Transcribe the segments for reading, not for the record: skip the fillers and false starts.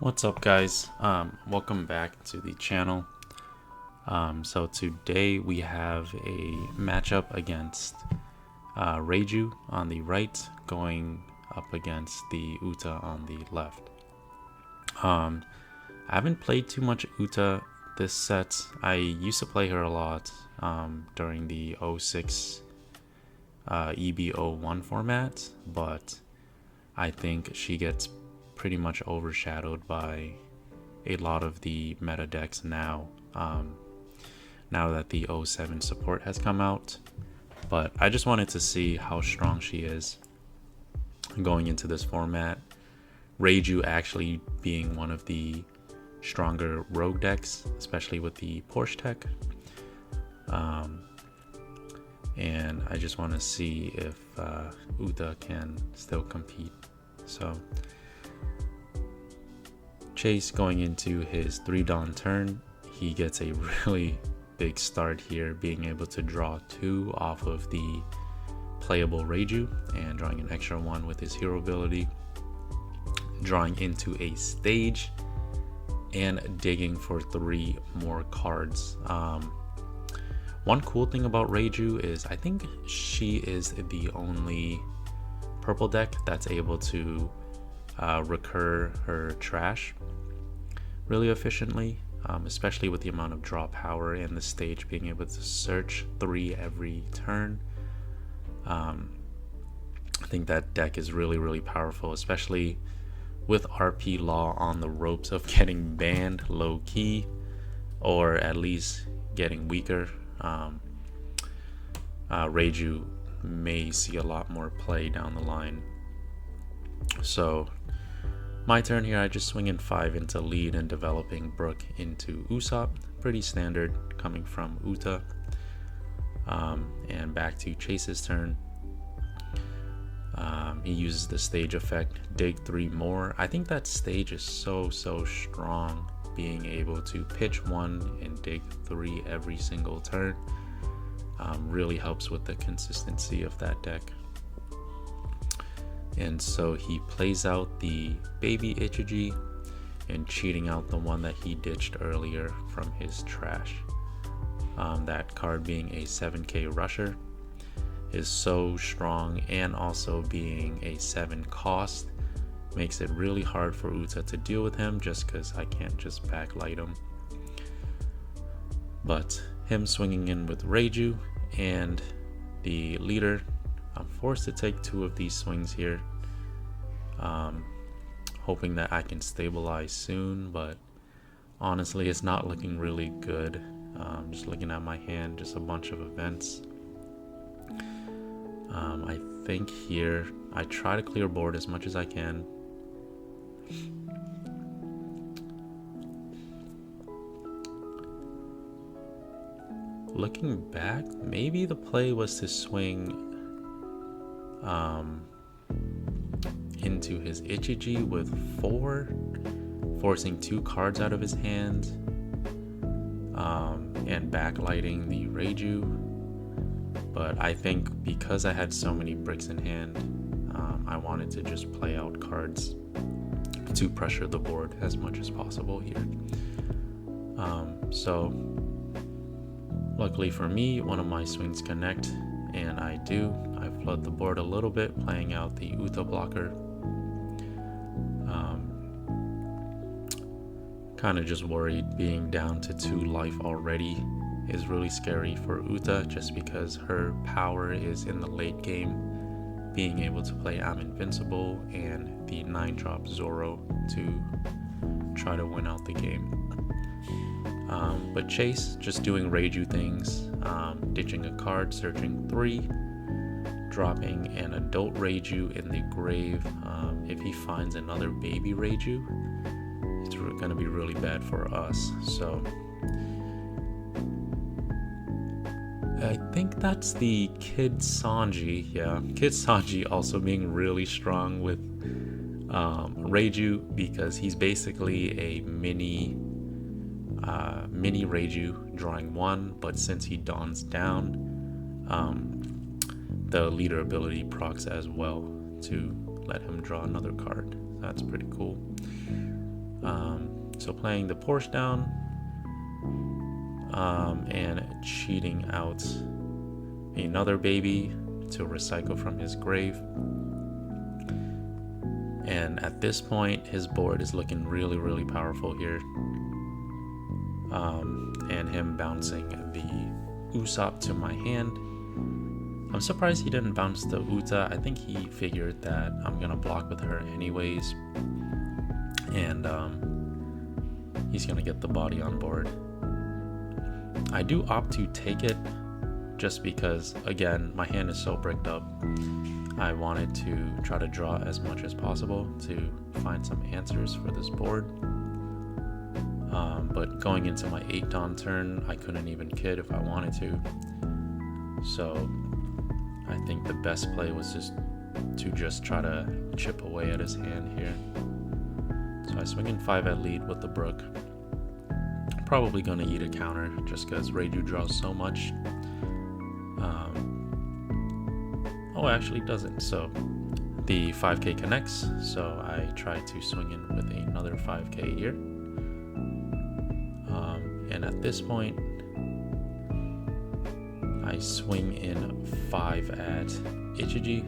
What's up, guys? Welcome back to the channel. So today we have a matchup against Reiju on the right going up against the Uta on the left. I haven't played too much Uta this set. I used to play her a lot during the 06 EB01 format, but I think she gets pretty much overshadowed by a lot of the meta decks now, now that the 07 support has come out. But I just wanted to see how strong she is going into this format. Reiju actually being one of the stronger rogue decks, especially with the Porsche tech. And I just want to see if Uta can still compete. So Chase going into his 3-Dawn turn, he gets a really big start here, being able to draw 2 off of the playable Reiju and drawing an extra 1 with his hero ability, drawing into a stage and digging for 3 more cards. One cool thing about Reiju is I think she is the only purple deck that's able to recur her trash really efficiently, especially with the amount of draw power and the stage being able to search 3 every turn. I think that deck is really powerful, especially with RP Law on the ropes of getting banned low key or at least getting weaker. Reiju may see a lot more play down the line. So my turn here, I just swing in 5 into lead and developing Brook into Usopp. Pretty standard coming from Uta. And back to Chase's turn. He uses the stage effect, dig 3 more. I think that stage is so strong, being able to pitch 1 and dig 3 every single turn. Really helps with the consistency of that deck. And so he plays out the baby Ichiji and cheating out the one that he ditched earlier from his trash. That card being a 7k rusher is so strong, and also being a 7 cost makes it really hard for Uta to deal with him, just because I can't just backlight him. But him swinging in with Reiju and the leader, I'm forced to take 2 of these swings here, hoping that I can stabilize soon, but honestly it's not looking really good. Just looking at my hand, just a bunch of events. I think here I try to clear board as much as I can. Looking back, maybe the play was to swing into his Ichiji with 4, forcing 2 cards out of his hand, and backlighting the Reiju. But I think because I had so many bricks in hand, I wanted to just play out cards to pressure the board as much as possible here. So luckily for me, one of my swings connect, and I do. I flood the board a little bit, playing out the Uta blocker. Kind of just worried being down to 2 life already is really scary for Uta, just because her power is in the late game, being able to play I'm Invincible and the 9-drop Zoro to try to win out the game. But Chase just doing Reiju things, ditching a card, searching 3, dropping an adult Reiju in the grave. If he finds another baby Reiju, it's going to be really bad for us. So I think that's the Kid Sanji. Yeah, Kid Sanji also being really strong with Reiju, because he's basically a mini Reiju, drawing 1, but since he dawns down, the leader ability procs as well to let him draw another card. That's pretty cool. So playing the Porsche down and cheating out another baby to recycle from his grave. And at this point, his board is looking really, really powerful here. And him bouncing the Usopp to my hand. I'm surprised he didn't bounce the Uta. I think he figured that I'm gonna block with her anyways. And he's gonna get the body on board. I do opt to take it just because, again, my hand is so bricked up. I wanted to try to draw as much as possible to find some answers for this board. But going into my 8 Dawn turn, I couldn't even kid if I wanted to. So I think the best play was just try to chip away at his hand here. So I swing in 5 at lead with the Brook. Probably gonna eat a counter just because Reiju draws so much. Oh, it actually doesn't. So the 5k connects, so I try to swing in with another 5k here. And at this point, I swing in 5 at Ichiji.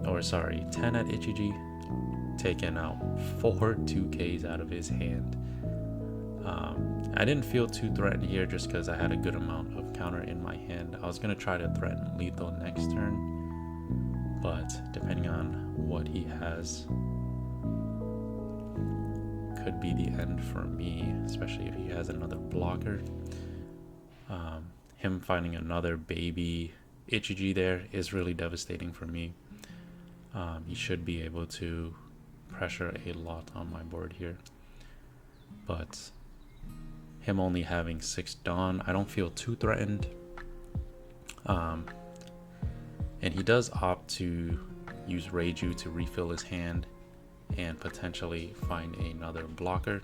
Or sorry, 10 at Ichiji. Taking out 4 2Ks out of his hand. I didn't feel too threatened here just because I had a good amount of counter in my hand. I was going to try to threaten lethal next turn, but depending on what he has, could be the end for me, especially if he has another blocker. Him finding another baby Ichiji there is really devastating for me. He should be able to pressure a lot on my board here, but him only having 6 Dawn, I don't feel too threatened. And he does opt to use Reiju to refill his hand and potentially find another blocker,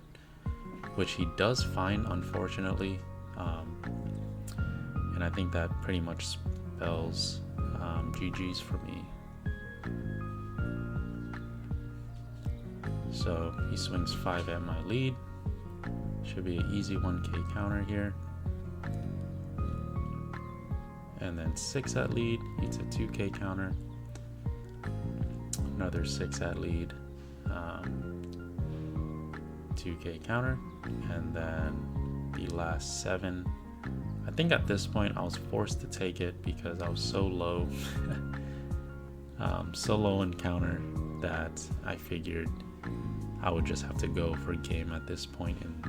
which he does find, unfortunately. And I think that pretty much spells GG's for me. So he swings 5 at my lead. Should be an easy 1k counter here. And then 6 at lead, eats a 2k counter. Another 6 at lead, 2k counter. And then the last 7. I think at this point I was forced to take it because I was so low. So low in counter that I figured I would just have to go for game at this point in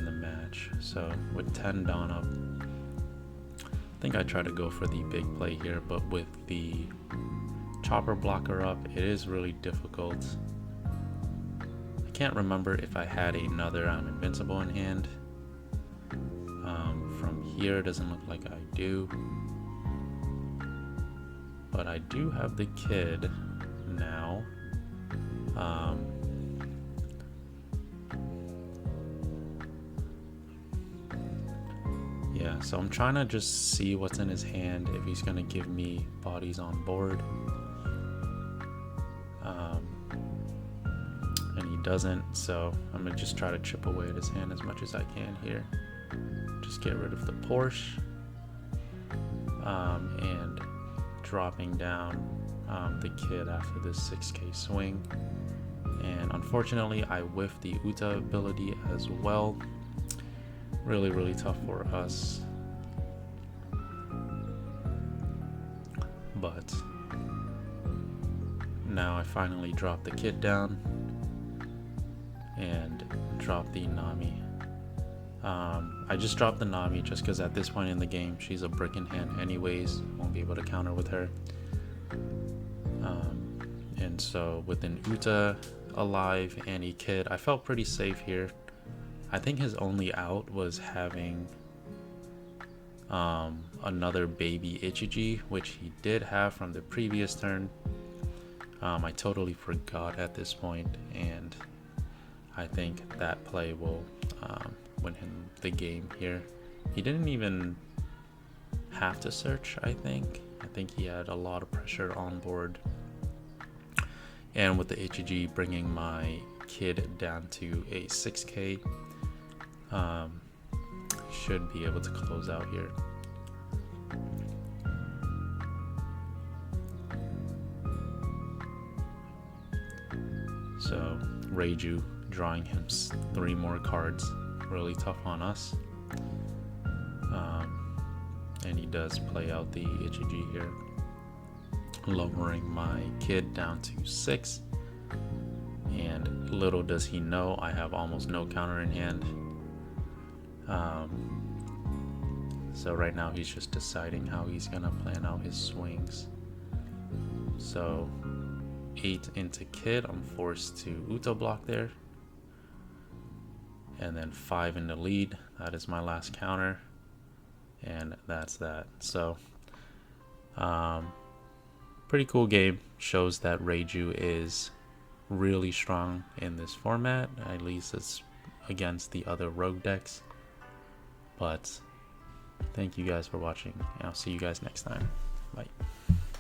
the match. So with 10 Dawn up, I think I try to go for the big play here, but with the chopper blocker up, it is really difficult. I can't remember if I had another invincible in hand. From here, it doesn't look like I do, but I do have the kid now. Yeah, so I'm trying to just see what's in his hand, if he's gonna give me bodies on board. And he doesn't, so I'm gonna just try to chip away at his hand as much as I can here. Just get rid of the Porsche. And dropping down the kid after this 6k swing. And unfortunately, I whiffed the Uta ability as well. Really, really tough for us. But now I finally dropped the kid down and dropped the Nami. I just dropped the Nami just because at this point in the game, she's a brick in hand anyways. Won't be able to counter with her. And so with an Uta alive and a kid, I felt pretty safe here. I think his only out was having another baby Ichiji, which he did have from the previous turn. I totally forgot at this point, and I think that play will win him the game here. He didn't even have to search, I think. I think he had a lot of pressure on board. And with the HEG bringing my kid down to a 6k, should be able to close out here. So Reiju drawing him 3 more cards, really tough on us. And he does play out the HEG here, lowering my kid down to 6. And little does he know, I have almost no counter in hand. So right now he's just deciding how he's gonna plan out his swings. So 8 into kid, I'm forced to Uto block there. And then 5 into lead, that is my last counter. And that's that. So pretty cool game. Shows that Reiju is really strong in this format, at least it's against the other rogue decks. But thank you guys for watching, and I'll see you guys next time. Bye.